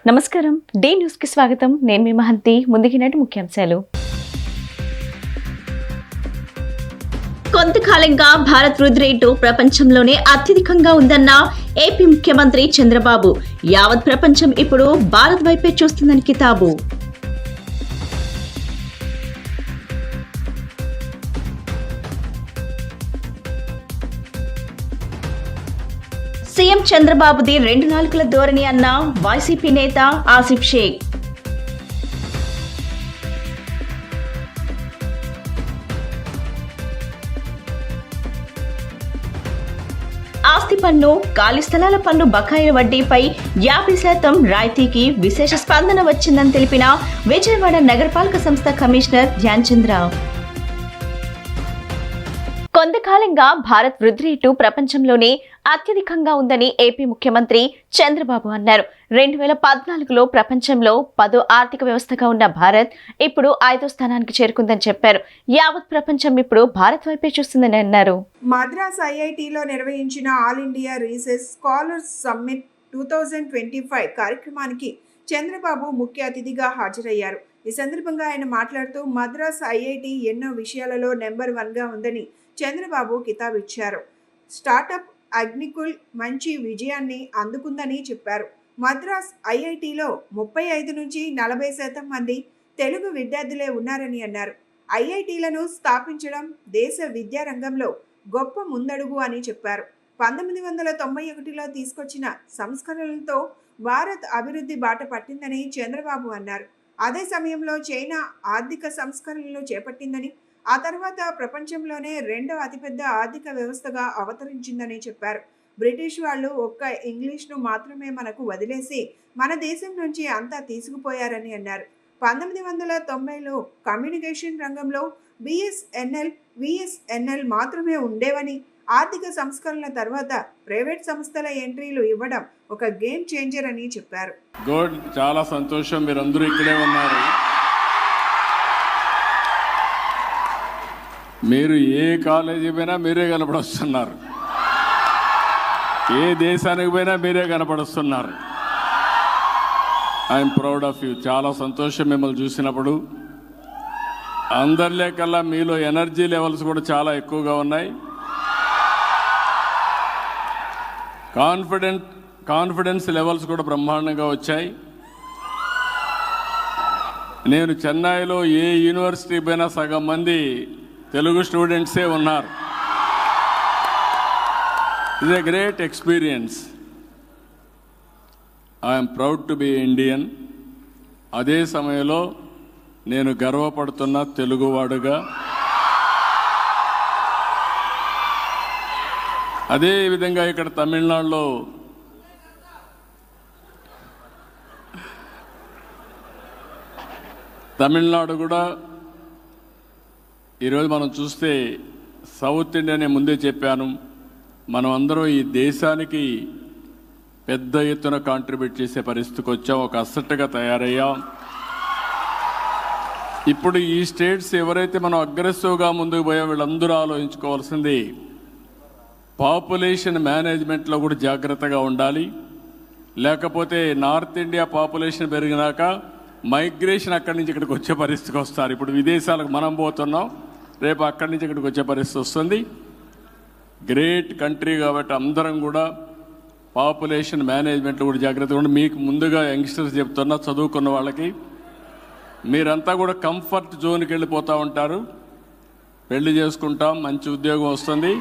నమస్కారం, day news కి స్వాగతం. నేను మీ మహంతి. ముందుకినట్టు ముఖ్యాంశాలు. కొంతకాలంగా భారత్ వృద్ధి రేటు ప్రపంచంలోనే అత్యధికంగా ఉందన్న ఏపీ ముఖ్యమంత్రి చంద్రబాబు. యావత్ ప్రపంచం ఇప్పుడు భారత్ వైపే చూస్తుందని కితాబు. సీఎం చంద్రబాబుది 2 నాలుకల ధోరణి అన్న వైసీపీ నేత ఆసిఫ్ షేక్. ఆస్తి పన్ను, ఖాళీ స్థలాల పన్ను బకాయిల వడ్డీపై 50% రాయితీకి విశేష స్పందన వచ్చిందని తెలిపిన విజయవాడ నగరపాలక సంస్థ కమిషనర్ ధ్యాన్ చంద్ర. కొంతకాలంగా భారత్ వృద్ధి రేటు ప్రపంచంలోనే అత్యధికంగా ఉందని ఏపీ ముఖ్యమంత్రి చంద్రబాబు అన్నారు. 2014లో ప్రపంచంలో 10వ ఆర్థిక వ్యవస్థగా ఉన్న భారత్ ఇప్పుడు 5వ స్థానానికి చేరుకుందని చెప్పారు. యావత్ ప్రపంచం ఇప్పుడు భారత్ వైపే చూస్తుందని అన్నారు. మద్రాస్ ఐఐటిలో నిర్వహించిన all India research scholars summit 2025 కార్యక్రమానికి చంద్రబాబు ముఖ్య అతిథిగా హాజరయ్యారు. ఈ సందర్భంగా ఆయన మాట్లాడుతూ మద్రాస్ ఐఐటి ఎన్నో విషయాలలో నెంబర్ 1గా ఉందని చంద్రబాబు కితాబిచ్చారు. స్టార్టప్ అగ్నికుల్ మంచి విజయాన్ని అందుకుందని చెప్పారు. మద్రాస్ ఐఐటిలో 35 నుంచి 40% మంది తెలుగు విద్యార్థులే ఉన్నారని అన్నారు. ఐఐటీలను స్థాపించడం దేశ విద్యా రంగంలో గొప్ప ముందడుగు అని చెప్పారు. 1991లో తీసుకొచ్చిన సంస్కరణలతో భారత్ అభివృద్ధి బాట పట్టిందని చంద్రబాబు అన్నారు. అదే సమయంలో చైనా ఆర్థిక సంస్కరణలు చేపట్టిందని, ఆ తర్వాత ప్రపంచంలోనే 2వ అతిపెద్ద ఆర్థిక వ్యవస్థగా అవతరించిందని చెప్పారు. బ్రిటిష్ వాళ్ళు ఒక్క ఇంగ్లీష్ను మాత్రమే మనకు వదిలేసి మన దేశం నుంచి అంతా తీసుకుపోయారని అన్నారు. 1990లో కమ్యూనికేషన్ రంగంలో బిఎస్ఎన్ఎల్, విఎస్ఎన్ఎల్ మాత్రమే ఉండేవని, ఆర్థిక సంస్కరణల తర్వాత ప్రైవేట్ సంస్థల ఎంట్రీలు ఇవ్వడం ఒక గేమ్ చేంజర్ అని చెప్పారు. గుడ్, చాలా సంతోషం మీరందరూ ఇక్కడే ఉన్నారు. మీరు ఏ కాలేజీ పోయినా మీరే కనపడొస్తున్నారు, ఏ దేశానికి పోయినా మీరే కనపడొస్తున్నారు. I'm proud of you. చాలా సంతోషం మిమ్మల్ని చూసినప్పుడు. అందరిలే కల్లా మీలో ఎనర్జీ లెవెల్స్ కూడా చాలా ఎక్కువగా ఉన్నాయి. కాన్ఫిడెన్స్ లెవెల్స్ కూడా బ్రహ్మాండంగా వచ్చాయి. నేను చెన్నైలో ఏ యూనివర్సిటీ పోయినా సగం మంది తెలుగు స్టూడెంట్సే ఉన్నారు. It's a great experience. I'm proud to be Indian. అదే సమయంలో నేను గర్వపడుతున్న తెలుగువాడుగా. అదే విధంగా ఇక్కడ తమిళనాడులో కూడా ఈరోజు మనం చూస్తే సౌత్ ఇండియానే ముందే చెప్పాను, మనం అందరం ఈ దేశానికి పెద్ద ఎత్తున కాంట్రిబ్యూట్ చేసే పరిస్థితికి వచ్చాం, ఒక అసెట్గా తయారయ్యాం. ఇప్పుడు ఈ స్టేట్స్ ఎవరైతే మనం అగ్రెసివ్గా ముందుకు పోయాం వీళ్ళందరూ ఆలోచించుకోవాల్సింది పాపులేషన్ మేనేజ్మెంట్లో కూడా జాగ్రత్తగా ఉండాలి. లేకపోతే నార్త్ ఇండియా పాపులేషన్ పెరిగినాక మైగ్రేషన్ అక్కడి నుంచి ఇక్కడికి వచ్చే పరిస్థితికి వస్తారు. ఇప్పుడు విదేశాలకు మనం పోతున్నాం, రేపు అక్కడి నుంచి ఇక్కడికి వచ్చే పరిస్థితి వస్తుంది. గ్రేట్ కంట్రీ కాబట్టి అందరం కూడా పాపులేషన్ మేనేజ్మెంట్లో కూడా జాగ్రత్తగా ఉండి, మీకు ముందుగా యంగ్స్టర్స్ చెప్తున్నా, చదువుకున్న వాళ్ళకి మీరంతా కూడా కంఫర్ట్ జోన్కి వెళ్ళిపోతూ ఉంటారు. పెళ్లి చేసుకుంటాం, మంచి ఉద్యోగం వస్తుంది,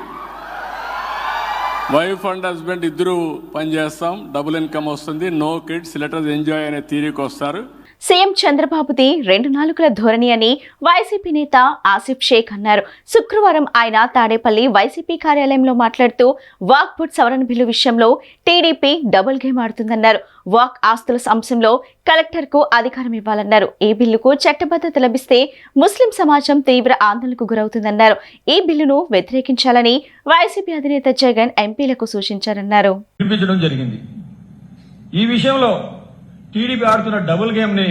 వైఫ్ అండ్ హస్బెండ్ ఇద్దరు పనిచేస్తాం, డబుల్ ఇన్కమ్ వస్తుంది, no kids, let us enjoy అనే తీరికి వస్తారు. సీఎం చంద్రబాబుది 2 నాలుకల ధోరణి అని వైసీపీ నేత ఆసిఫ్ షేక్ అన్నారు. శుక్రవారం ఆయన తాడేపల్లి వైసీపీ కార్యాలయంలో మాట్లాడుతూ వాక్బోర్డ్ సవరణ బిల్లు విషయంలో టీడీపీ డబుల్ గేమ్ ఆడుతుందన్నారు. వాక్ ఆస్తుల అంశంలో కలెక్టర్కు అధికారం ఇవ్వాలన్నారు. ఈ బిల్లుకు చట్టబద్ధత లభిస్తే ముస్లిం సమాజం తీవ్ర ఆందోళనకు గురవుతుందన్నారు. ఈ బిల్లును వ్యతిరేకించాలని వైసీపీ అధినేత జగన్ ఎంపీలకు సూచించారన్నారు. ఈ విషయంలో టీడీపీ ఆడుతున్న డబుల్ గేమ్ ని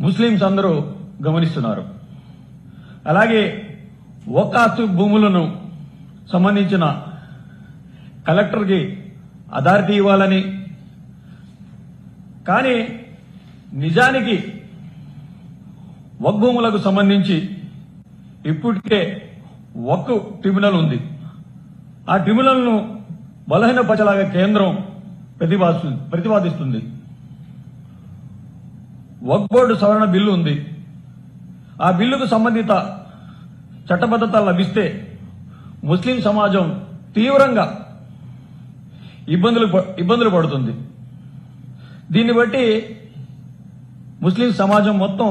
ముస్లింస్ అందరూ గమనిస్తున్నారు. అలాగే వకాఫ్ భూములను సంబంధించిన కలెక్టర్కి అథారిటీ ఇవ్వాలని, కానీ నిజానికి వక్ఫ్ భూములకు సంబంధించి ఇప్పటికే వక్ఫ్ ట్రిబ్యునల్ ఉంది. ఆ ట్రిబ్యునల్ను బలహీనపరచలాగా కేంద్రం ప్రతిపాదిస్తుంది. వక్ఫ్ బోర్డు సవరణ బిల్లు ఉంది. ఆ బిల్లుకు సంబంధిత చట్టబద్ధత లభిస్తే ముస్లిం సమాజం తీవ్రంగా ఇబ్బందులు పడుతుంది. దీన్ని బట్టి ముస్లిం సమాజం మొత్తం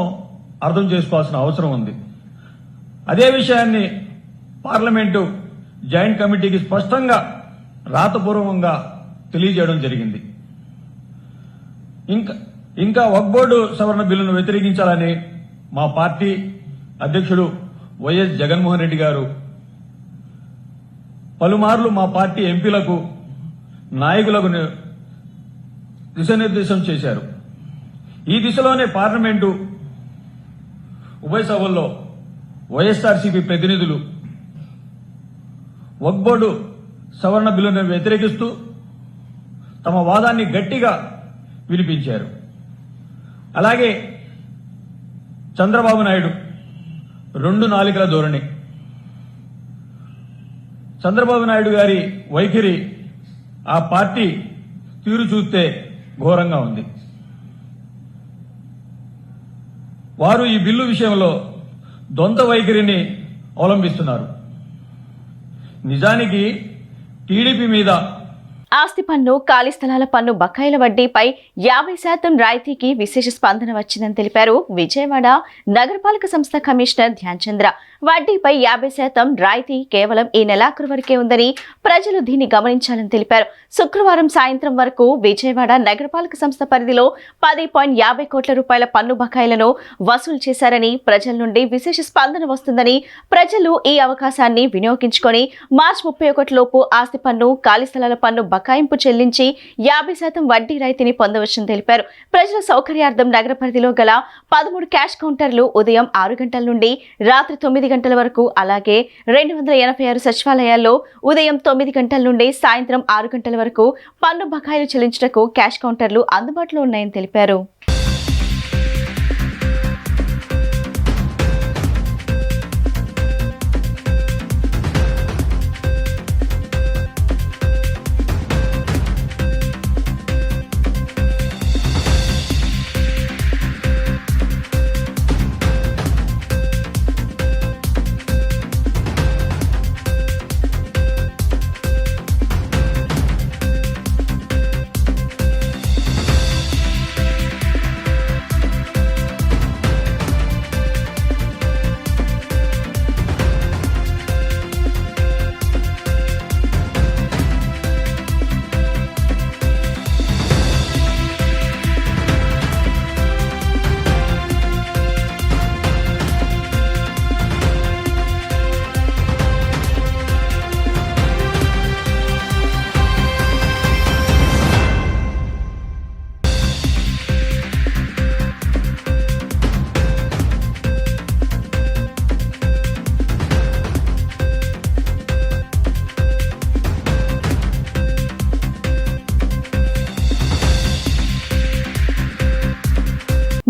అర్థం చేసుకోవాల్సిన అవసరం ఉంది. అదే విషయాన్ని పార్లమెంటు జాయింట్ కమిటీకి స్పష్టంగా రాతపూర్వకంగా తెలియజేయడం జరిగింది. ఇంకా వక్ఫ్ బోర్డు సవరణ బిల్లును వ్యతిరేకించాలని మా పార్టీ అధ్యక్షుడు వైఎస్ జగన్మోహన్ రెడ్డి గారు పలుమార్లు మా పార్టీ ఎంపీలకు నాయకులకు దిశానిర్దేశం చేశారు. ఈ దిశలోనే పార్లమెంటు ఉభయ సభల్లో వైఎస్ఆర్సీపీ ప్రతినిధులు వక్ఫ్ బోర్డు సవరణ బిల్లును వ్యతిరేకిస్తూ తమ వాదాన్ని గట్టిగా వినిపించారు. అలాగే చంద్రబాబు నాయుడు 2 నాలుకల ధోరణి. చంద్రబాబు నాయుడు గారి వైఖరి, ఆ పార్టీ తీరు చూస్తే ఘోరంగా ఉంది. వారు ఈ బిల్లు విషయంలో ద్వంద్వ వైఖరిని అవలంబిస్తున్నారు. నిజానికి టీడీపీ మీద ఆస్తి పన్ను, ఖాళీ స్థలాల పన్ను బకాయిల వడ్డీపై 50% రాయితీకి విశేష స్పందన వచ్చిందని తెలిపారు విజయవాడ నగరపాలక సంస్థ కమిషనర్ ధ్యాన్ చంద్ర. వడ్డీపై 50% రాయితీ కేవలం ఈ నెలాఖరు వరకే ఉందని, ప్రజలు దీన్ని గమనించాలని తెలిపారు. శుక్రవారం సాయంత్రం వరకు విజయవాడ నగరపాలక సంస్థ పరిధిలో 10.50 కోట్ల రూపాయల పన్ను బకాయిలను వసూలు చేశారని, ప్రజల నుండి విశేష స్పందన వస్తుందని, ప్రజలు ఈ అవకాశాన్ని వినియోగించుకొని మార్చి 31 లోపు ఆస్తి పన్ను, ఖాళీ స్థలాల పన్ను బకాయింపు చెల్లించి 50% వడ్డీ రాయితీని పొందవచ్చని తెలిపారు. ప్రజల సౌకర్యార్థం నగర పరిధిలో గల 13 క్యాష్ కౌంటర్లు ఉదయం 6 గంటల నుండి రాత్రి 9 గంటల వరకు, అలాగే 286 సచివాలయాల్లో ఉదయం 9 గంటల నుండి సాయంత్రం 6 గంటల వరకు పన్ను బకాయిలు చెల్లించుటకు క్యాష్ కౌంటర్లు అందుబాటులో ఉన్నాయని తెలిపారు.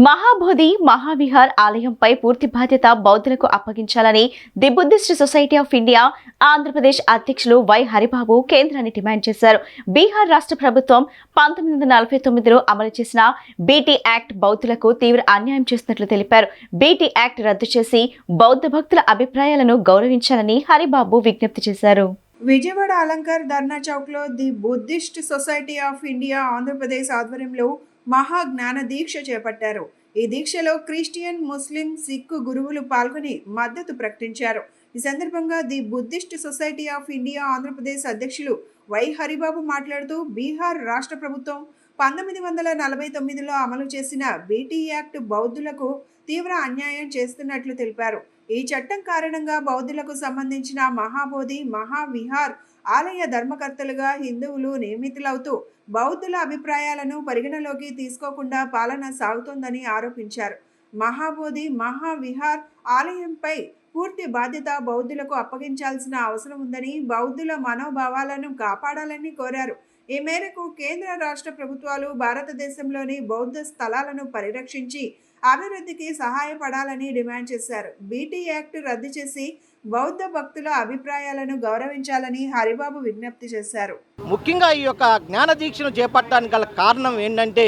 మహాబోధి మహావిహార్ ఆలయంపై పూర్తి బాధ్యత బౌద్ధులకు అప్పగించాలని the Buddhist society of India Andhra Pradesh అధ్యక్షులు వై హరిబాబు కేంద్రాన్ని డిమాండ్ చేశారు. బీహార్ రాష్ట్ర ప్రభుత్వం 1949లో అమలు చేసిన బీటీ యాక్ట్ బౌద్ధులకు తీవ్ర అన్యాయం చేస్తున్నట్లు తెలిపారు. బీటీ యాక్ట్ రద్దు చేసి బౌద్ధ భక్తుల అభిప్రాయాలను గౌరవించాలని హరిబాబు విజ్ఞప్తి చేశారు. విజయవాడ అలంకార్ ధర్నా చౌక్లో the Buddhist society of India Andhra Pradesh ఆధ్వర్యంలో మహా జ్ఞాన దీక్ష చేపట్టారు. ఈ దీక్షలో క్రిస్టియన్, ముస్లిం, సిక్కు గురువులు పాల్గొని మద్దతు ప్రకటించారు. ఈ సందర్భంగా the Buddhist society of India Andhra Pradesh అధ్యక్షులు వై హరిబాబు మాట్లాడుతూ బీహార్ రాష్ట్ర ప్రభుత్వం 1949లో అమలు చేసిన బీటీ యాక్ట్ బౌద్ధులకు తీవ్ర అన్యాయం చేస్తున్నట్లు తెలిపారు. ఈ చట్టం కారణంగా బౌద్ధులకు సంబంధించిన మహాబోధి, మహావిహార్ ఆలయ ధర్మకర్తలుగా హిందువులు నియమితులవుతూ బౌద్ధుల అభిప్రాయాలను పరిగణలోకి తీసుకోకుండా పాలన సాగుతోందని ఆరోపించారు. మహాబోధి, మహావిహార్ ఆలయంపై పూర్తి బాధ్యత బౌద్ధులకు అప్పగించాల్సిన అవసరం ఉందని, బౌద్ధుల మనోభావాలను కాపాడాలని కోరారు. ఈ మేరకు కేంద్ర రాష్ట్ర ప్రభుత్వాలు భారతదేశంలోని బౌద్ధ స్థలాలను పరిరక్షించి అభివృద్ధికి సహాయపడాలని డిమాండ్ చేశారు. బీటీ యాక్ట్ రద్దు చేసి బౌద్ధ భక్తుల అభిప్రాయాలను గౌరవించాలని హరిబాబు విజ్ఞప్తి చేశారు. ముఖ్యంగా ఈ యొక్క జ్ఞాన దీక్షను చేపట్టడానికి గల కారణం ఏంటంటే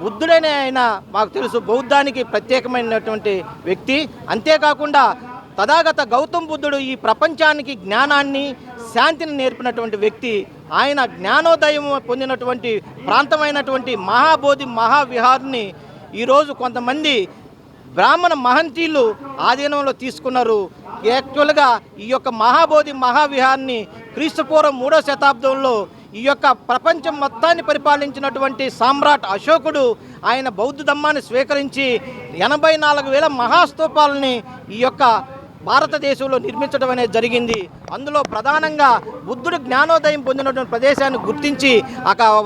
బుద్ధుడనే ఆయన మాకు తెలుసు బౌద్ధానికి ప్రత్యేకమైనటువంటి వ్యక్తి. అంతేకాకుండా తథాగత గౌతమ్ బుద్ధుడు ఈ ప్రపంచానికి జ్ఞానాన్ని శాంతిని నేర్పినటువంటి వ్యక్తి. ఆయన జ్ఞానోదయం పొందినటువంటి ప్రాంతమైనటువంటి మహాబోధి మహావిహార్ని ఈరోజు కొంతమంది బ్రాహ్మణ మహంతీలు ఆధీనంలో తీసుకున్నారు. యాక్చువల్గా ఈ యొక్క మహాబోధి మహావిహార్ని క్రీస్తుపూర్వం 3వ శతాబ్దంలో ఈ యొక్క ప్రపంచం మొత్తాన్ని పరిపాలించినటువంటి సామ్రాట్ అశోకుడు ఆయన బౌద్ధ ధర్మాన్ని స్వీకరించి 84,000 మహాస్తూపాలని ఈ యొక్క భారతదేశంలో నిర్మించడం అనేది జరిగింది. అందులో ప్రధానంగా బుద్ధుడు జ్ఞానోదయం పొందినటువంటి ప్రదేశాన్ని గుర్తించి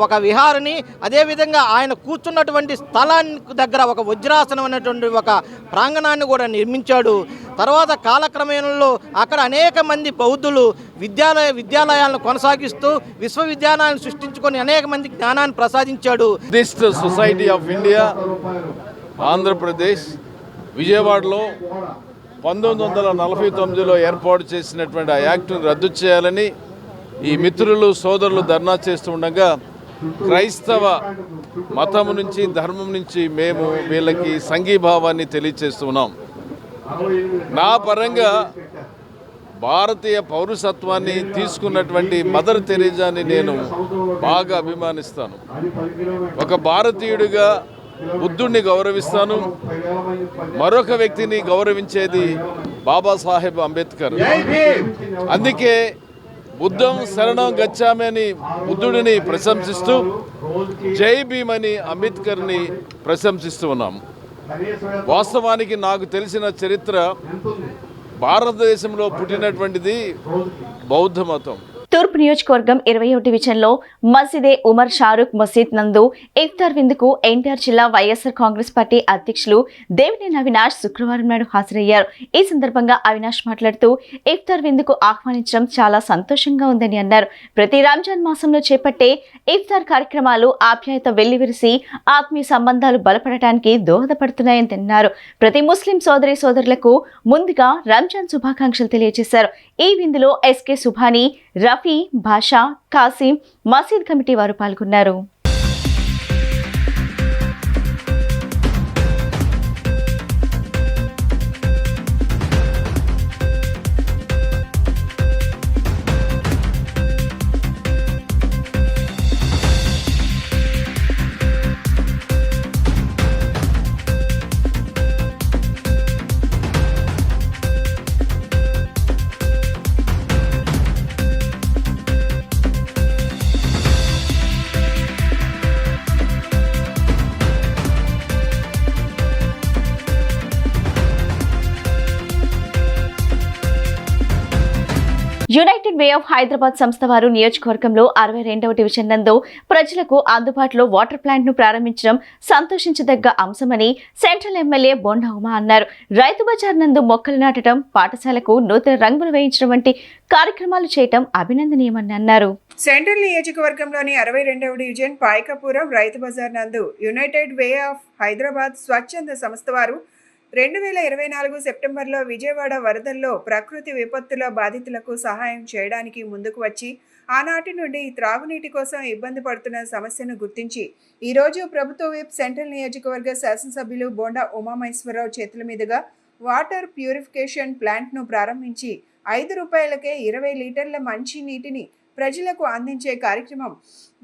ఒక విహారిని, అదేవిధంగా ఆయన కూర్చున్నటువంటి స్థలానికి దగ్గర ఒక వజ్రాసనం అనేటువంటి ఒక ప్రాంగణాన్ని కూడా నిర్మించాడు. తర్వాత కాలక్రమేణలో అక్కడ అనేక మంది బౌద్ధులు విద్యాలయాలను కొనసాగిస్తూ విశ్వవిద్యాలయాలను సృష్టించుకొని అనేక మంది జ్ఞానాన్ని ప్రసాదించాడు. Buddhist society of India Andhra Pradesh విజయవాడలో 1949లో ఏర్పాటు చేసినటువంటి ఆ యాక్టును రద్దు చేయాలని ఈ మిత్రులు సోదరులు ధర్నా చేస్తూ ఉండగా క్రైస్తవ మతం నుంచి ధర్మం నుంచి మేము వీళ్ళకి సంఘీభావాన్ని తెలియచేస్తున్నాం. నా పరంగా భారతీయ పౌరసత్వాన్ని తీసుకున్నటువంటి మదర్ తెరీసాని నేను బాగా అభిమానిస్తాను. ఒక భారతీయుడిగా బుద్ధుడిని గౌరవిస్తాను. మరొక వ్యక్తిని గౌరవించేది బాబాసాహెబ్ అంబేద్కర్. అందుకే బుద్ధం శరణం గచ్చామి అని బుద్ధుడిని ప్రశంసిస్తూ జై భీమ్ అని అంబేద్కర్ని ప్రశంసిస్తూ ఉన్నాం. వాస్తవానికి నాకు తెలిసిన చరిత్ర భారతదేశంలో పుట్టినటువంటిది బౌద్ధ మతం. తూర్పు నియోజకవర్గం 21వ డివిజన్లో మసీదే ఉమర్ షారూక్ మసీద్ నందు ఇఫ్తార్ విందుకు ఎన్టీఆర్ జిల్లా వైఎస్ఆర్ కాంగ్రెస్ పార్టీ అధ్యక్షులు దేవినేని అవినాష్ శుక్రవారం నాడు హాజరయ్యారు. ఈ సందర్భంగా అవినాష్ మాట్లాడుతూ ఇఫ్తార్ విందుకు ఆహ్వానించడం చాలా సంతోషంగా ఉందని అన్నారు. ప్రతి రంజాన్ మాసంలో చేపట్టే ఇఫ్తార్ కార్యక్రమాలు ఆప్యాయత వెల్లివిరిసి ఆత్మీయ సంబంధాలు బలపడటానికి దోహదపడుతున్నాయని అన్నారు. ప్రతి ముస్లిం సోదరులకు ముందుగా రంజాన్ శుభాకాంక్షలు తెలియజేశారు. ఈ విందులో ఎస్కే సుభాని, రఫీ, భాషా, కాసిం, మసీద్ కమిటీ వారు పాల్గొన్నారు. యునైటెడ్ వే ఆఫ్ హైదరాబాద్ సంస్థ వారు నియోజకవర్గంలో 62వ డివిజన్ నందు ప్రజలకు అందుబాటులో వాటర్ ప్లాంట్ ను ప్రారంభించడం సంతోషించదగ్గ అంశమని సెంట్రల్ ఎమ్మెల్యే బొండా ఉమా అన్నారు. రైతు బజార్ నందు మొక్కలు నాటడం, పాఠశాలకు నూతన రంగులు వేయించడం వంటి కార్యక్రమాలు చేయడం అభినందనీయమని అన్నారు. సెంట్రల్ నియోజకవర్గంలోని 62వ డివిజన్ పాయకపురం రైతు బజార్ నందు యునైటెడ్ వే ఆఫ్ హైదరాబాద్ స్వచ్ఛంద సంస్థ వారు 2024 సెప్టెంబర్లో విజయవాడ వరదల్లో ప్రకృతి విపత్తుల బాధితులకు సహాయం చేయడానికి ముందుకు వచ్చి ఆనాటి నుండి త్రాగునీటి కోసం ఇబ్బంది పడుతున్న సమస్యను గుర్తించి ఈరోజు ప్రభుత్వ విప్ సెంట్రల్ నియోజకవర్గ శాసనసభ్యులు బొండా ఉమామహేశ్వరరావు చేతుల మీదుగా వాటర్ ప్యూరిఫికేషన్ ప్లాంట్ను ప్రారంభించి 5 రూపాయలకే 20 లీటర్ల మంచి నీటిని ప్రజలకు అందించే కార్యక్రమం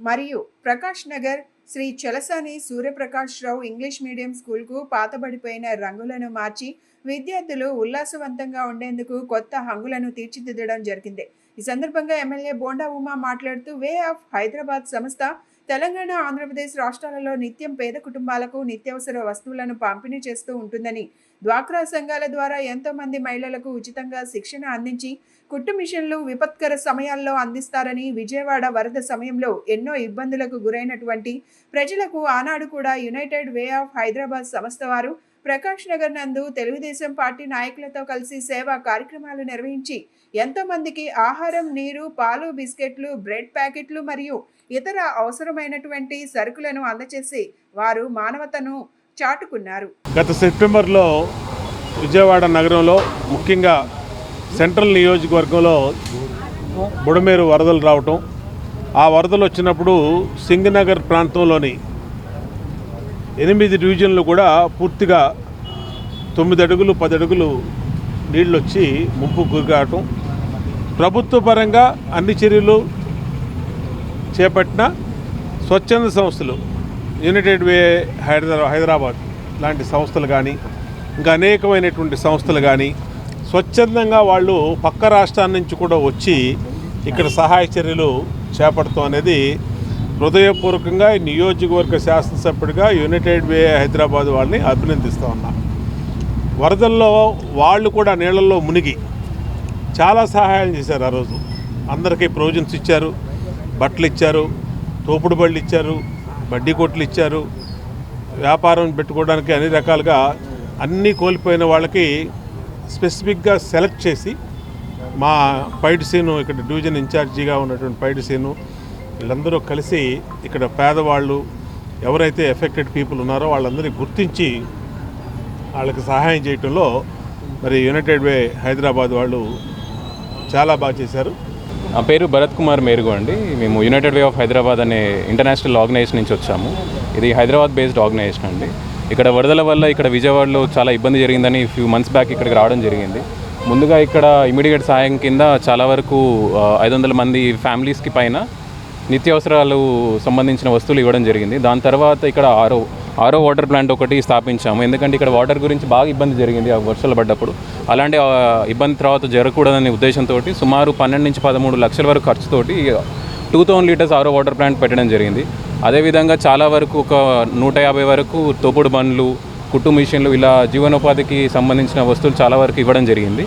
మరియు ప్రకాష్ నగర్ శ్రీ చలసాని సూర్యప్రకాశ్రావు ఇంగ్లీష్ మీడియం స్కూల్కు పాతబడిపోయిన రంగులను మార్చి విద్యార్థులు ఉల్లాసవంతంగా ఉండేందుకు కొత్త హంగులను తీర్చిదిద్దడం జరిగింది. ఈ సందర్భంగా ఎమ్మెల్యే బొండా ఉమా మాట్లాడుతూ వే ఆఫ్ హైదరాబాద్ సంస్థ తెలంగాణ, ఆంధ్రప్రదేశ్ రాష్ట్రాలలో నిత్యం పేద కుటుంబాలకు నిత్యావసర వస్తువులను పంపిణీ చేస్తూ ఉంటుందని, డ్వాక్రా సంఘాల ద్వారా ఎంతో మంది మహిళలకు ఉచితంగా శిక్షణ అందించి కుట్టు మిషన్లు విపత్కర సమయాల్లో అందిస్తారని, విజయవాడ వరద సమయంలో ఎన్నో ఇబ్బందులకు గురైనటువంటి ప్రజలకు ఆనాడు కూడా యునైటెడ్ వే ఆఫ్ హైదరాబాద్ సంస్థ వారు ప్రకాష్ నగర్ నందు తెలుగుదేశం పార్టీ నాయకులతో కలిసి సేవా కార్యక్రమాలు నిర్వహించి ఎంతో మందికి ఆహారం, నీరు, పాలు, బిస్కెట్లు, బ్రెడ్ ప్యాకెట్లు మరియు ఇతర అవసరమైనటువంటి సరుకులను అందజేసి వారు మానవతను చాటుకున్నారు. గత సెప్టెంబర్లో విజయవాడ నగరంలో ముఖ్యంగా సెంట్రల్ నియోజకవర్గంలో బుడమేరు వరదలు రావటం, ఆ వరదలు వచ్చినప్పుడు సింగనగర్ ప్రాంతంలోని 8 డివిజన్లు కూడా పూర్తిగా 9 అడుగులు 10 అడుగులు నీళ్ళు వచ్చి ముంపు గురికావటం, ప్రభుత్వ పరంగా అన్ని చర్యలు చేపట్టిన స్వచ్ఛంద సంస్థలు యునైటెడ్ వే హైదరాబాద్ లాంటి సంస్థలు కానీ ఇంకా అనేకమైనటువంటి సంస్థలు కానీ స్వచ్ఛందంగా వాళ్ళు పక్క రాష్ట్రాల నుంచి కూడా వచ్చి ఇక్కడ సహాయ చర్యలు చేపడతాం అనేది హృదయపూర్వకంగా ఈ నియోజకవర్గ శాసనసభ్యుడిగా యునైటెడ్ వే హైదరాబాద్ వాళ్ళని అభినందిస్తూ ఉన్నా. వరదల్లో వాళ్ళు కూడా నీళ్ళల్లో మునిగి చాలా సహాయం చేశారు. ఆ రోజు అందరికీ ప్రొవిజన్స్ ఇచ్చారు, బట్టలు ఇచ్చారు, తోపుడు బళ్ళు ఇచ్చారు, బడ్డీ కొట్లు ఇచ్చారు, వ్యాపారం పెట్టుకోవడానికి అన్ని రకాలుగా అన్నీ కోల్పోయిన వాళ్ళకి స్పెసిఫిక్గా సెలెక్ట్ చేసి మా పైడి సీను ఇక్కడ డివిజన్ ఇన్ఛార్జిగా ఉన్నటువంటి పైడి సీను వీళ్ళందరూ కలిసి ఇక్కడ పేదవాళ్ళు ఎవరైతే ఎఫెక్టెడ్ పీపుల్ ఉన్నారో వాళ్ళందరినీ గుర్తించి వాళ్ళకి సహాయం చేయటంలో మరి యునైటెడ్ వే హైదరాబాద్ వాళ్ళు చాలా బాగా చేశారు. నా పేరు భరత్ కుమార్ మేరుగు అండి. మేము యునైటెడ్ వే ఆఫ్ హైదరాబాద్ అనే ఇంటర్నేషనల్ ఆర్గనైజేషన్ నుంచి వచ్చాము. ఇది హైదరాబాద్ బేస్డ్ ఆర్గనైజేషన్ అండి. ఇక్కడ వరదల వల్ల ఇక్కడ విజయవాడలో చాలా ఇబ్బంది జరిగిందని ఫ్యూ మంత్స్ బ్యాక్ ఇక్కడికి రావడం జరిగింది. ముందుగా ఇక్కడ ఇమీడియట్ సాయం కింద చాలా వరకు 500 మంది ఫ్యామిలీస్కి పైన నిత్యావసరాలు సంబంధించిన వస్తువులు ఇవ్వడం జరిగింది. దాని తర్వాత ఇక్కడ ఆరో వాటర్ ప్లాంట్ ఒకటి స్థాపించాము. ఎందుకంటే ఇక్కడ వాటర్ గురించి బాగా ఇబ్బంది జరిగింది ఆ వర్షాలు పడ్డప్పుడు. అలాంటి ఇబ్బంది తర్వాత జరగకూడదనే ఉద్దేశంతో సుమారు 12 నుంచి 13 లక్షల వరకు ఖర్చుతోటి 2000 లీటర్స్ ఆరో వాటర్ ప్లాంట్ పెట్టడం జరిగింది. అదేవిధంగా చాలా వరకు ఒక 150 వరకు తోపుడు బండ్లు, కుట్టు మిషన్లు ఇలా జీవనోపాధికి సంబంధించిన వస్తువులు చాలా వరకు ఇవ్వడం జరిగింది.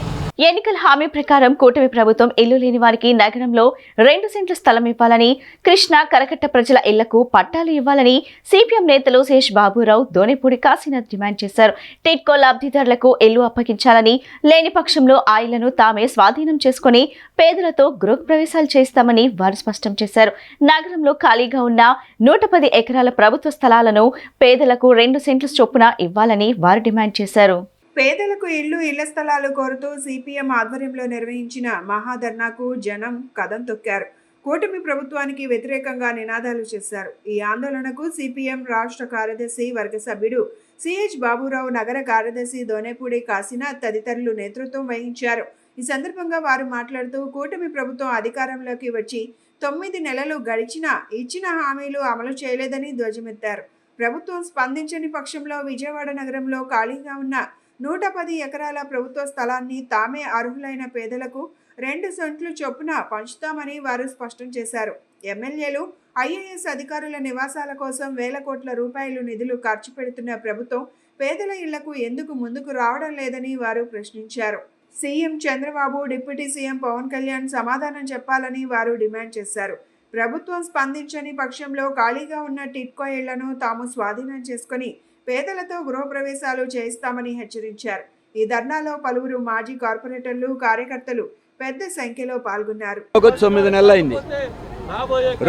ఎన్నికల హామీ ప్రకారం కూటమి ప్రభుత్వం ఇల్లు లేని వారికి నగరంలో 2 సెంట్ల స్థలం ఇవ్వాలని, కృష్ణ కరకట్ట ప్రజల ఇళ్లకు పట్టాలు ఇవ్వాలని సిపిఎం నేతలు శేష్ బాబురావు, దోనేపూడి కాశీనాథ్ డిమాండ్ చేశారు. టిడ్కో లబ్ధిదారులకు ఇల్లు అప్పగించాలని, లేని పక్షంలో ఆ ఇళ్లను తామే స్వాధీనం చేసుకుని పేదలతో గృహప్రవేశాలు చేస్తామని వారు స్పష్టం చేశారు. నగరంలో ఖాళీగా ఉన్న 110 ఎకరాల ప్రభుత్వ స్థలాలను పేదలకు 2 సెంట్ల చొప్పున ఇవ్వాలని వారు డిమాండ్ చేశారు. పేదలకు ఇళ్ల స్థలాలు కోరుతూ సిపిఎం ఆధ్వర్యంలో నిర్వహించిన మహాధర్నాకు జనం కదం తొక్కారు. కూటమి ప్రభుత్వానికి వ్యతిరేకంగా నినాదాలు చేశారు. ఈ ఆందోళనకు సిపిఎం రాష్ట్ర కార్యదర్శి వర్గ సభ్యుడు సిహెచ్ బాబురావు, నగర కార్యదర్శి దోనేపూడి కాశీనాథ్ తదితరులు నేతృత్వం వహించారు. ఈ సందర్భంగా వారు మాట్లాడుతూ కూటమి ప్రభుత్వం అధికారంలోకి వచ్చి 9 నెలలు గడిచినా ఇచ్చిన హామీలు అమలు చేయలేదని ధ్వజమెత్తారు. ప్రభుత్వం స్పందించని పక్షంలో విజయవాడ నగరంలో ఖాళీగా ఉన్న 110 ఎకరాల ప్రభుత్వ స్థలాన్ని తామే అర్హులైన పేదలకు 2 సెంట్లు చొప్పున పంచుతామని వారు స్పష్టం చేశారు. ఎమ్మెల్యేలు, ఐఏఎస్ అధికారుల నివాసాల కోసం వేల కోట్ల రూపాయలు నిధులు ఖర్చు పెడుతున్న ప్రభుత్వం పేదల ఇళ్లకు ఎందుకు ముందుకు రావడం లేదని వారు ప్రశ్నించారు. CM Chandrababu, deputy CM Pawan Kalyan సమాధానం చెప్పాలని వారు డిమాండ్ చేశారు. ప్రభుత్వం స్పందించని పక్షంలో ఖాళీగా ఉన్న టిడ్కో ఇళ్లను తాము స్వాధీనం చేసుకుని పేదలతో గృహప్రవేశాలు చేయిస్తామని హెచ్చరించారు. ఈ ధర్నాలో పలువురు మాజీ కార్పొరేటర్లు, కార్యకర్తలు పెద్ద సంఖ్యలో పాల్గొన్నారు. 9 నెలలైంది.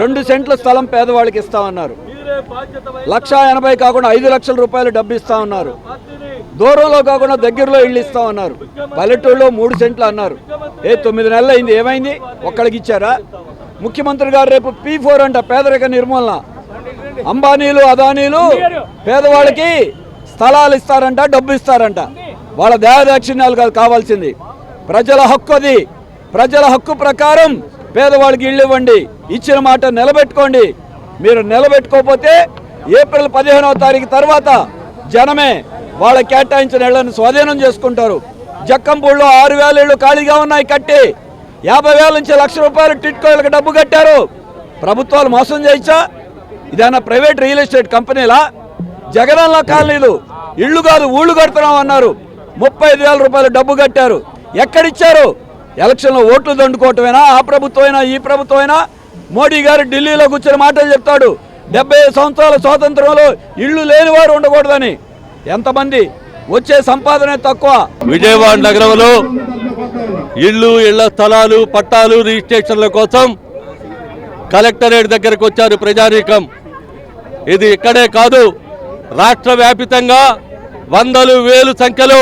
2 సెంట్ల స్థలం పేదవాళ్ళకి ఇస్తామన్నారు. 1,80,000 కాకుండా 5 లక్షల రూపాయలు డబ్బు ఇస్తామన్నారు. దూరంలో కాకుండా దగ్గరలో ఇళ్ళు ఇస్తామన్నారు. పల్లెటూరులో 3 సెంట్లు అన్నారు. 9 నెలలైంది, ఏమైంది? ఒక్కడికి ఇచ్చారా? ముఖ్యమంత్రి గారు రేపు P4 అంట, పేదరిక నిర్మూలన. అంబానీలు, అదానీలు పేదవాళ్ళకి స్థలాలు ఇస్తారంట, డబ్బు ఇస్తారంట. వాళ్ళ దయాదాక్షిణ్యాలు కాదు కావాల్సింది, ప్రజల హక్కు. అది ప్రజల హక్కు ప్రకారం పేదవాళ్ళకి ఇళ్ళు ఇవ్వండి. ఇచ్చిన మాట నిలబెట్టుకోండి. మీరు నిలబెట్టుకోకపోతే ఏప్రిల్ 15వ తారీఖు తర్వాత జనమే వాళ్ళ కేటాయించిన ఇళ్లను స్వాధీనం చేసుకుంటారు. జక్కంపూడిలో 6,000 ఇళ్ళు ఖాళీగా ఉన్నాయి, కట్టి 50,000 నుంచి 1,00,000 రూపాయలు టిడ్కోలకు డబ్బు కట్టారు. ప్రభుత్వాలు మోసం చేయించా? ఇదన్నా ప్రైవేట్ రియల్ ఎస్టేట్ కంపెనీలా? జగనన్న కాలనీలు ఇళ్ళు కాదు ఊళ్ళు కడుతున్నాం అన్నారు. 35,000 రూపాయలు డబ్బు కట్టారు. ఎక్కడిచ్చారు? ఎలక్షన్లో ఓట్లు దండుకోవటమేనా? ఆ ప్రభుత్వమైనా ఈ ప్రభుత్వమైనా? మోడీ గారు ఢిల్లీలో కూర్చొని మాటలు చెప్తాడు, 75 సంవత్సరాల స్వాతంత్రంలో ఇళ్ళు లేనివారు ఉండకూడదని. ఎంతమంది వచ్చే సంపాదనే తక్కువ. విజయవాడ నగరంలో ఇళ్ల స్థలాలు పట్టాలు రిజిస్ట్రేషన్ల కోసం కలెక్టరేట్ దగ్గరకు వచ్చారు ప్రజానీకం. ఇది ఇక్కడే కాదు, రాష్ట్ర వ్యాపితంగా వందలు వేలు సంఖ్యలో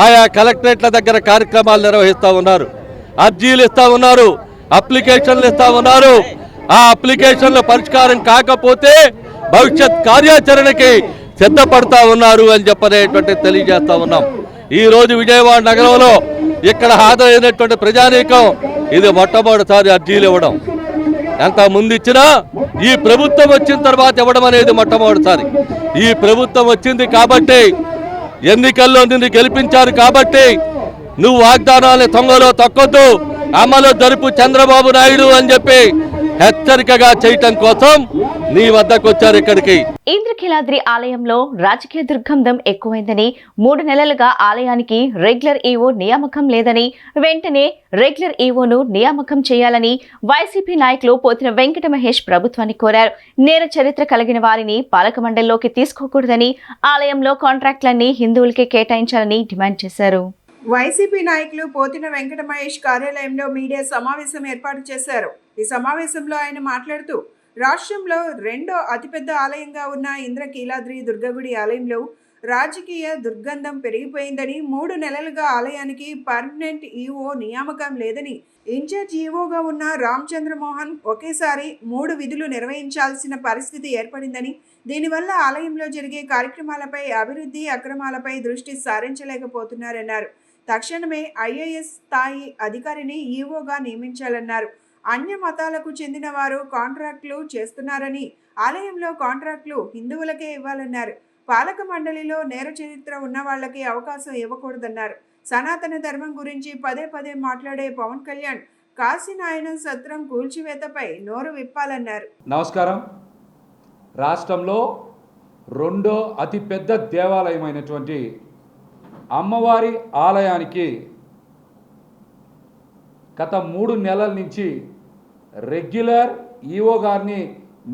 ఆయా కలెక్టరేట్ల దగ్గర కార్యక్రమాలు నిర్వహిస్తూ ఉన్నారు. అర్జీలు ఇస్తూ ఉన్నారు, అప్లికేషన్లు ఇస్తూ ఉన్నారు. ఆ అప్లికేషన్ల పరిష్కారం కాకపోతే భవిష్యత్ కార్యాచరణకి సిద్ధపడతా ఉన్నారు అని చెప్పనేటువంటి తెలియజేస్తా ఉన్నాం. ఈరోజు విజయవాడ నగరంలో ఇక్కడ హాజరైనటువంటి ప్రజానీకం ఇది మొట్టమొదటిసారి అర్జీలు ఇవ్వడం. ఎంత ముందు ఇచ్చినా ఈ ప్రభుత్వం వచ్చిన తర్వాత ఇవ్వడం అనేది మొట్టమొదటిసారి. ఈ ప్రభుత్వం వచ్చింది కాబట్టి, ఎన్నికల్లో నిన్ను గెలిపించారు కాబట్టి నువ్వు వాగ్దానాన్ని తొంగలో తొక్కొద్దు, అమలు జరుపు చంద్రబాబు నాయుడు అని చెప్పి హెచ్చరికగా చేయటం కోసం నీ వద్దకు వచ్చారు ఇక్కడికి. ఇంద్రకీలాద్రి ఆలయంలో రాజకీయ దుర్గంధం ఎక్కువైందని, 3 నెలలుగా ఆలయానికి రెగ్యులర్ ఈవో నియామకం లేదని, వెంటనే రెగ్యులర్ ఈవోను నియామకం చేయాలని వైసీపీ నాయకులు పోతిన వెంకట మహేష్ ప్రభుత్వాన్ని కోరారు. నేర చరిత్ర కలిగిన వారిని పాలక మండలిలోకి తీసుకోకూడదని, ఆలయంలో కాంట్రాక్టులన్నీ హిందువులకే కేటాయించాలని డిమాండ్ చేశారు. వైసీపీ నాయకులు పోతిన వెంకట మహేష్ కార్యాలయంలో మీడియా సమావేశం ఏర్పాటు చేశారు. ఈ సమావేశంలో ఆయన మాట్లాడుతూ, రాష్ట్రంలో రెండో అతిపెద్ద ఆలయంగా ఉన్న ఇంద్రకీలాద్రి దుర్గగుడి ఆలయంలో రాజకీయ దుర్గంధం పెరిగిపోయిందని, 3 నెలలుగా ఆలయానికి పర్మనెంట్ ఈవో నియామకం లేదని, ఇన్ఛార్జ్ ఈవోగా ఉన్న రామచంద్రమోహన్ ఒకేసారి 3 విధులు నిర్వహించాల్సిన పరిస్థితి ఏర్పడిందని, దీనివల్ల ఆలయంలో జరిగే కార్యక్రమాలపై, అభివృద్ధి అక్రమాలపై దృష్టి సారించలేకపోతున్నారన్నారు. తక్షణమే ఐఏఎస్ స్థాయి అధికారిని ఈవోగా నియమించాలన్నారు. అన్య మతాలకు చెందిన వారు కాంట్రాక్టులు చేస్తున్నారని, ఆలయంలో కాంట్రాక్టులు హిందువులకే ఇవ్వాలన్నారు. పాలక మండలిలో నేర చరిత్ర ఉన్న వాళ్ళకి అవకాశం ఇవ్వకూడదన్నారు. సనాతన ధర్మం గురించి పదే పదే మాట్లాడే పవన్ కళ్యాణ్ కాశీనాయన సత్రం కూల్చివేతపై నోరు విప్పాలన్నారు. నమస్కారం. రాష్ట్రంలో రెండో అతిపెద్ద దేవాలయమైనటువంటి అమ్మవారి ఆలయానికి గత 3 నెలల నుంచి రెగ్యులర్ ఈవో గారిని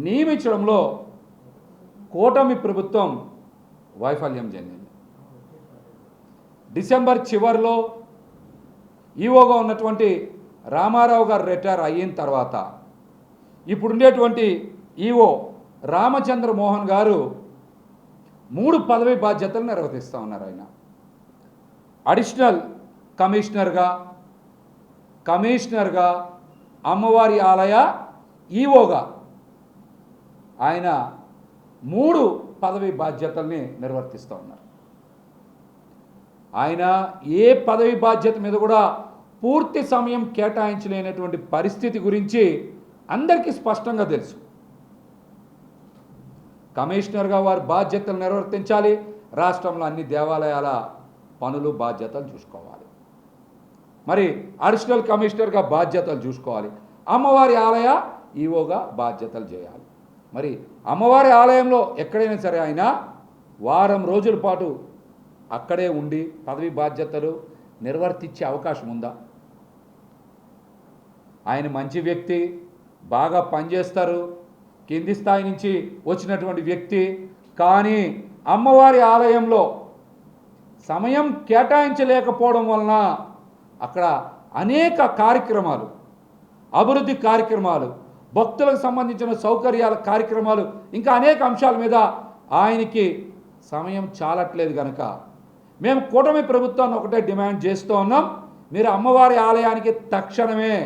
నియమించడంలో కూటమి ప్రభుత్వం వైఫల్యం చెందింది. డిసెంబర్ చివరిలో ఈవోగా ఉన్నటువంటి రామారావు గారు రిటైర్ అయిన తర్వాత ఇప్పుడుండేటువంటి ఈవో రామచంద్ర మోహన్ గారు 3 పదవి బాధ్యతలు నిర్వర్తిస్తూ ఉన్నారు. ఆయన అడిషనల్ కమిషనర్గా అమ్మవారి ఆలయ ఈవోగా ఆయన 3 పదవి బాధ్యతల్ని నిర్వర్తిస్తూ ఉన్నారు. ఆయన ఏ పదవి బాధ్యత మీద కూడా పూర్తి సమయం కేటాయించలేనటువంటి పరిస్థితి గురించి అందరికీ స్పష్టంగా తెలుసు. కమిషనర్గా వారి బాధ్యతలు నిర్వర్తించాలి, రాష్ట్రంలో అన్ని దేవాలయాల పనులు బాధ్యతలు చూసుకోవాలి. మరి అడిషనల్ కమిషనర్గా బాధ్యతలు చూసుకోవాలి, అమ్మవారి ఆలయ ఈవోగా బాధ్యతలు చేయాలి. మరి అమ్మవారి ఆలయంలో ఎక్కడైనా సరే ఆయన వారం రోజుల పాటు అక్కడే ఉండి పదవి బాధ్యతలు నిర్వర్తించే అవకాశం ఉందా? ఆయన మంచి వ్యక్తి, బాగా పనిచేస్తారు, కింది స్థాయి నుంచి వచ్చినటువంటి వ్యక్తి. కానీ అమ్మవారి ఆలయంలో సమయం కేటాయించలేకపోవడం వలన అక్కడ అనేక కార్యక్రమాలు, అభివృద్ధి కార్యక్రమాలు, భక్తులకు సంబంధించిన సౌకర్యాల కార్యక్రమాలు, ఇంకా అనేక అంశాల మీద ఆయనకి సమయం చాలట్లేదు. కనుక మేము కూటమి ప్రభుత్వాన్ని ఒకటే డిమాండ్ చేస్తూ ఉన్నాం, మీరు అమ్మవారి ఆలయానికి తక్షణమే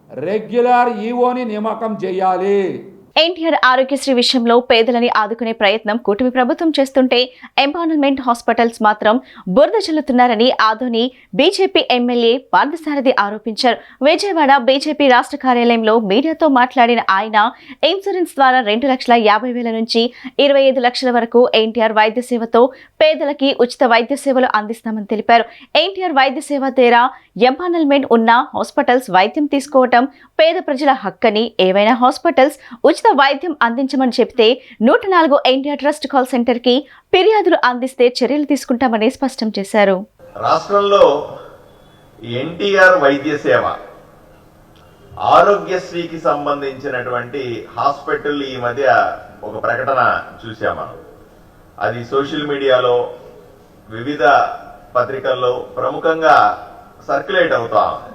రెగ్యులర్ ఈవోని నియామకం చేయాలి. ఎన్టీఆర్ ఆరోగ్యశ్రీ విషయంలో పేదలని ఆదుకునే ప్రయత్నం కూటమి ప్రభుత్వం చేస్తుంటే ఎంపానల్మెంట్ హాస్పిటల్స్ మాత్రం బురద చల్లుతున్నారని ఆదోని బీజేపీ ఎమ్మెల్యే పార్థసారథి ఆరోపించారు. విజయవాడ బీజేపీ రాష్ట్ర కార్యాలయంలో మీడియాతో మాట్లాడిన ఆయన ఇన్సూరెన్స్ ద్వారా 2,50,000 నుంచి 25 లక్షల వరకు ఎన్టీఆర్ వైద్య సేవతో పేదలకి ఉచిత వైద్య సేవలు అందిస్తామని తెలిపారు. ఎన్టీఆర్ వైద్య సేవ ద్వారా ఎంపానల్మెంట్ ఉన్న హాస్పిటల్స్ వైద్యం తీసుకోవటం పేద ప్రజల హక్కని, ఏవైనా హాస్పిటల్స్ ఉచిత వైద్యం అందించమని చెబితే 104 ఎన్టీఆర్ ట్రస్ట్ కాల్ సెంటర్ కి ఫిర్యాదులు అందిస్తే చర్యలు తీసుకుంటామని స్పష్టం చేశారు. రాష్ట్రంలో ఎన్టీఆర్ వైద్య సేవ ఆరోగ్యశ్రీకి సంబంధించినటువంటి హాస్పిటల్ ఈ మధ్య ఒక ప్రకటన చూసాము. అది సోషల్ మీడియాలో వివిధ పత్రికల్లో ప్రముఖంగా సర్క్యులేట్ అవుతా ఉంది.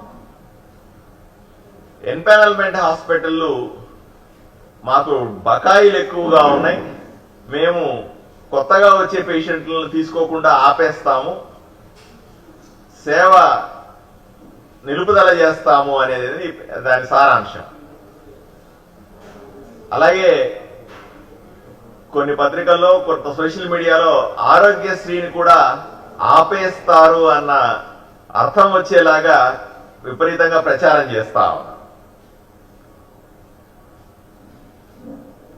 ఎన్పానల్మెంట్ హాస్పిటళ్ళు మాకు బకాయిలు ఎక్కువగా ఉన్నాయి, మేము కొత్తగా వచ్చే పేషెంట్లను తీసుకోకుండా ఆపేస్తాము, సేవ నిలుపుదల చేస్తాము అనేది దాని సారాంశం. అలాగే కొన్ని పత్రికల్లో, కొంత సోషల్ మీడియాలో ఆరోగ్యశ్రీని కూడా ఆపేస్తారు అన్న అర్థం వచ్చేలాగా విపరీతంగా ప్రచారం చేస్తా ఉన్నారు.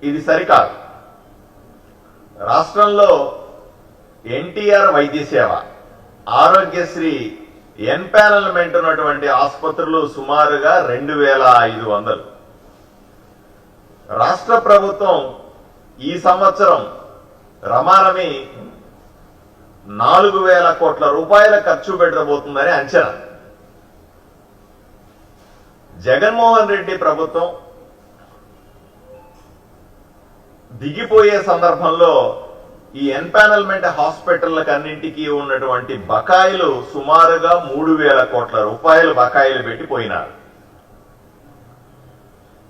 ఇది సరికాదు. రాష్ట్రంలో ఎన్టీఆర్ వైద్య సేవ, ఆరోగ్యశ్రీ, ఎన్పానల్మెంట్ ఉన్నటువంటి ఆసుపత్రులు సుమారుగా 2500. రాష్ట్ర ప్రభుత్వం ఈ సంవత్సరం రమారమి 4000 కోట్ల రూపాయల ఖర్చు పెట్టబోతుందని అంచనా. జగన్మోహన్ రెడ్డి ప్రభుత్వం దిగిపోయే సందర్భంలో ఈ ఎన్పానల్మెంట్ హాస్పిటళ్లకు అన్నింటికీ ఉన్నటువంటి బకాయిలు సుమారుగా 3000 కోట్ల రూపాయలు బకాయిలు పెట్టిపోయినారు.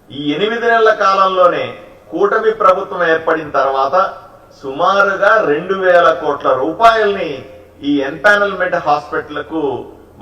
ఈ 8 నెలల కాలంలోనే కూటమి ప్రభుత్వం ఏర్పడిన తర్వాత సుమారుగా 2000 కోట్ల రూపాయల్ని ఈ ఎన్పానల్మెంట్ హాస్పిటళ్లకు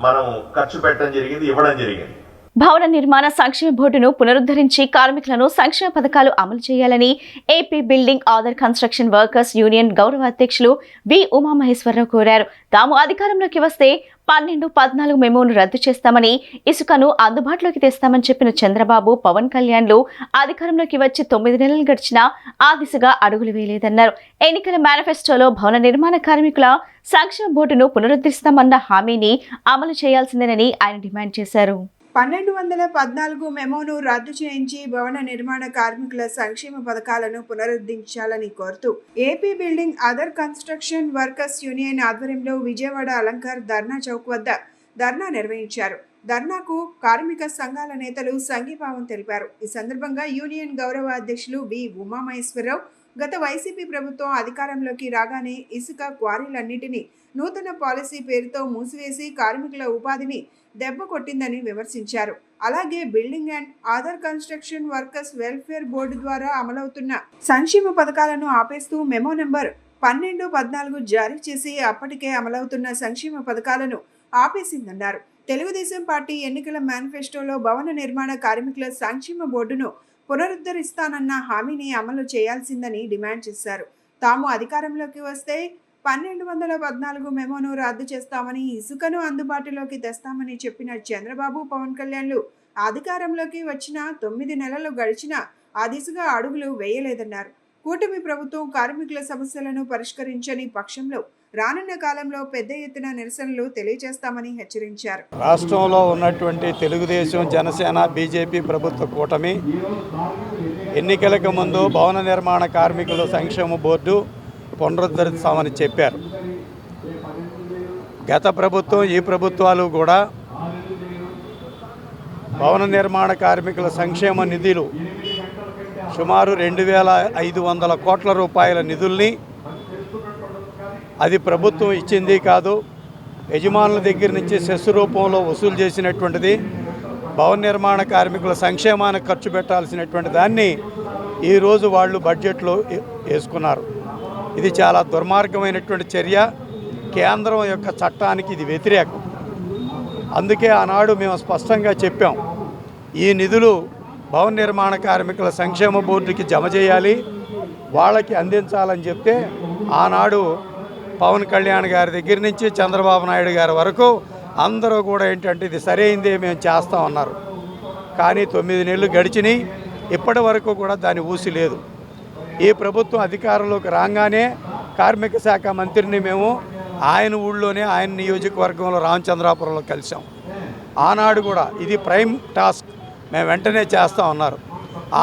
మనం ఖర్చు పెట్టడం జరిగింది, ఇవ్వడం జరిగింది. భవన నిర్మాణ సంక్షేమ బోర్డును పునరుద్ధరించి కార్మికులను సంక్షేమ పథకాలు అమలు చేయాలని AP building other construction workers union గౌరవ అధ్యక్షులు వి ఉమామహేశ్వరరావు కోరారు. తాము అధికారంలోకి వస్తే 12-14 మెమోను రద్దు చేస్తామని, ఇసుకను అందుబాటులోకి తెస్తామని చెప్పిన చంద్రబాబు, పవన్ కళ్యాణ్లు అధికారంలోకి వచ్చి 9 నెలలు గడిచినా ఆ దిశగా అడుగులు వేయలేదన్నారు. ఎన్నికల మేనిఫెస్టోలో భవన నిర్మాణ కార్మికుల సంక్షేమ బోర్డును పునరుద్ధరిస్తామన్న హామీని అమలు చేయాల్సిందేనని ఆయన డిమాండ్ చేశారు. 1214 మెమోను రద్దు చేయించి భవన నిర్మాణ కార్మికుల సంక్షేమ పథకాలను పునరుద్ధరించాలని కోరుతూ AP building other construction workers union ఆధ్వర్యంలో విజయవాడ అలంకార్ ధర్నా చౌక్ వద్ద ధర్నా నిర్వహించారు. ధర్నాకు కార్మిక సంఘాల నేతలు సంఘీభావం తెలిపారు. ఈ సందర్భంగా యూనియన్ గౌరవ అధ్యక్షులు వి ఉమామహేశ్వరరావు, గత వైసీపీ ప్రభుత్వం అధికారంలోకి రాగానే ఇసుక క్వారీలన్నింటినీ నూతన పాలసీ పేరుతో మూసివేసి కార్మికుల ఉపాధిని దెబ్బ కొట్టిందని విమర్శించారు. అలాగే building and other construction workers welfare board ద్వారా అమలవుతున్న సంక్షేమ పథకాలను ఆపేస్తూ మెమో నెంబర్ 1214 జారీ చేసి అప్పటికే అమలవుతున్న సంక్షేమ పథకాలను ఆపేసిందన్నారు. తెలుగుదేశం పార్టీ ఎన్నికల మేనిఫెస్టోలో భవన నిర్మాణ కార్మికుల సంక్షేమ బోర్డును పునరుద్ధరిస్తానన్న హామీని అమలు చేయాల్సిందని డిమాండ్ చేశారు. తాము అధికారంలోకి వస్తే 1214 మెమోను రద్దు చేస్తామని, ఇసుకను అందుబాటులోకి తెస్తామని చెప్పిన చంద్రబాబు, పవన్ కళ్యాణ్లు అధికారంలోకి వచ్చిన 9 నెలలు గడిచినా ఆ దిశగా అడుగులు వేయలేదన్నారు. కూటమి ప్రభుత్వం కార్మికుల సమస్యలను పరిష్కరించని పక్షంలో రానున్న కాలంలో పెద్ద ఎత్తున నిరసనలు తెలియజేస్తామని హెచ్చరించారు. రాష్ట్రంలో ఉన్నటువంటి తెలుగుదేశం, జనసేన, బీజేపీ ప్రభుత్వ కూటమి ఎన్నికలకు ముందు భవన నిర్మాణ కార్మికుల సంక్షేమ బోర్డు పునరుద్ధరిస్తామని చెప్పారు. గత ప్రభుత్వం, ఈ ప్రభుత్వాలు కూడా భవన నిర్మాణ కార్మికుల సంక్షేమ నిధులు సుమారు 2500 కోట్ల రూపాయల నిధుల్ని అది ప్రభుత్వం ఇచ్చింది కాదు, యజమానుల దగ్గర నుంచి సెస్ రూపంలో వసూలు చేసినటువంటిది. భవన నిర్మాణ కార్మికుల సంక్షేమానికి ఖర్చు పెట్టాల్సినటువంటి దాన్ని ఈరోజు వాళ్ళు బడ్జెట్లో వేసుకున్నారు. ఇది చాలా దుర్మార్గమైనటువంటి చర్య. కేంద్రం యొక్క చట్టానికి ఇది వ్యతిరేకం. అందుకే ఆనాడు మేము స్పష్టంగా చెప్పాం, ఈ నిధులు భవన నిర్మాణ కార్మికుల సంక్షేమ బోర్డుకి జమ చేయాలి, వాళ్ళకి అందించాలని చెప్తే ఆనాడు పవన్ కళ్యాణ్ గారి దగ్గర నుంచి చంద్రబాబు నాయుడు గారి వరకు అందరూ కూడా ఏంటంటే ఇది సరైందే, మేము చేస్తామన్నారు. కానీ 9 నెలలు గడిచినాయి, ఇప్పటి వరకు కూడా దాని ఊసి లేదు. ఈ ప్రభుత్వం అధికారంలోకి రాగానే కార్మిక శాఖ మంత్రిని మేము ఆయన ఊళ్ళోనే, ఆయన నియోజకవర్గంలో రామచంద్రాపురంలో కలిసాం. ఆనాడు కూడా ఇది ప్రైమ్ టాస్క్, మేము వెంటనే చేస్తాం అన్నారు.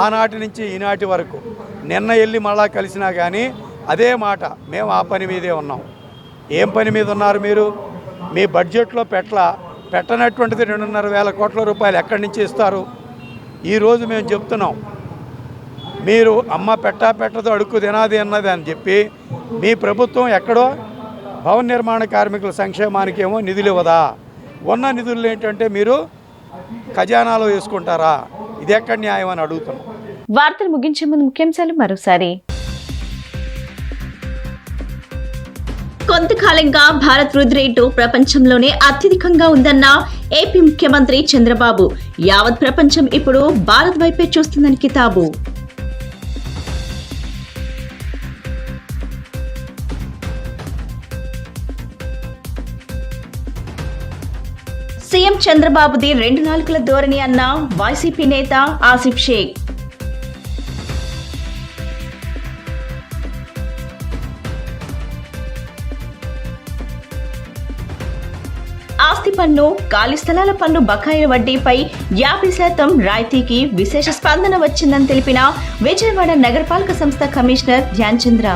ఆనాటి నుంచి ఈనాటి వరకు నిన్న వెళ్ళి మళ్ళా కలిసినా కానీ అదే మాట, మేము ఆ పని మీదే ఉన్నాం. ఏం పని మీద ఉన్నారు మీరు? మీ బడ్జెట్లో పెట్టనటువంటిది 2,500 కోట్ల రూపాయలు ఎక్కడి నుంచి ఇస్తారు? ఈరోజు మేము చెప్తున్నాం, మీరు అమ్మ పెట్టదో అడుక్కు తినాది అన్నది అని చెప్పి మీ ప్రభుత్వం ఎక్కడో భవన నిర్మాణ కార్మికుల సంక్షేమానికి ఏమో నిధులు ఇవ్వదా? ఉన్న నిధులు ఏంటంటే మీరు ఖజానాలో వేసుకుంటారా? ఇది ఎక్కడ న్యాయం అని అడుగుతున్నాం. వార్తలు ముగించే ముందు ముఖ్యాంశాలు మరోసారి. కొంతకాలంగా భారత్ వృద్ధి రేటు ప్రపంచంలోనే అత్యధికంగా ఉందన్న ఏపీ ముఖ్యమంత్రి చంద్రబాబు. యావత్ ప్రపంచం ఇప్పుడు భారత్ వైపే చూస్తుందని కితాబు. సీఎం చంద్రబాబుది 2 నాలుకల ధోరణి అన్న వైసీపీ నేత ఆసిఫ్ షేక్. ఆస్తి పన్ను, ఖాళీ స్థలాల పన్ను బకాయిల వడ్డీపై 50% రాయితీకి విశేష స్పందన వచ్చిందని తెలిపిన విజయవాడ నగరపాలక సంస్థ కమిషనర్ ధ్యాన్ చంద్ర.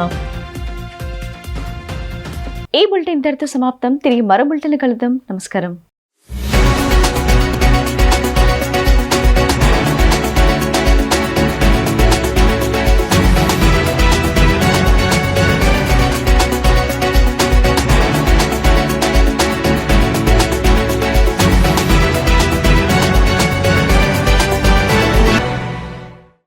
ఈ బులెటిన్ ఇంతటితో సమాప్తం. తిరిగి మరో బులెటిన్ కలుద్దాం. నమస్కారం.